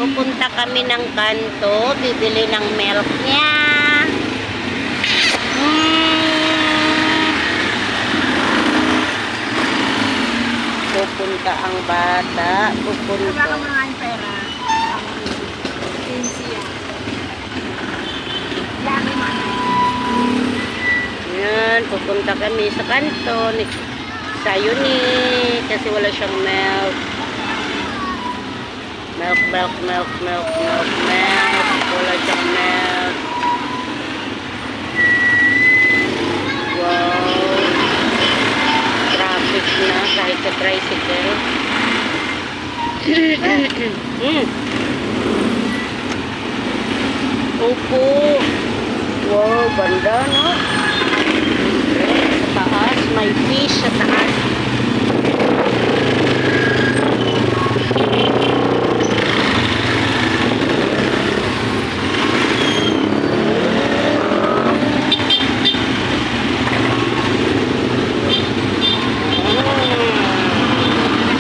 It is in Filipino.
Pupunta kami ng kanto, bibili ng milk niya. Pupunta ang bata. Pupunta. Baka mga ang pera. Pinsiya. Lagi man. Yan, pupunta kami sa kanto. Sa Uni. Kasi wala siyang milk. Milk. Wala siyang milk. Wow. Traffic na kahit sa tricycle. Opo. Wow, banda, no? Sa taas, may fish sa taas.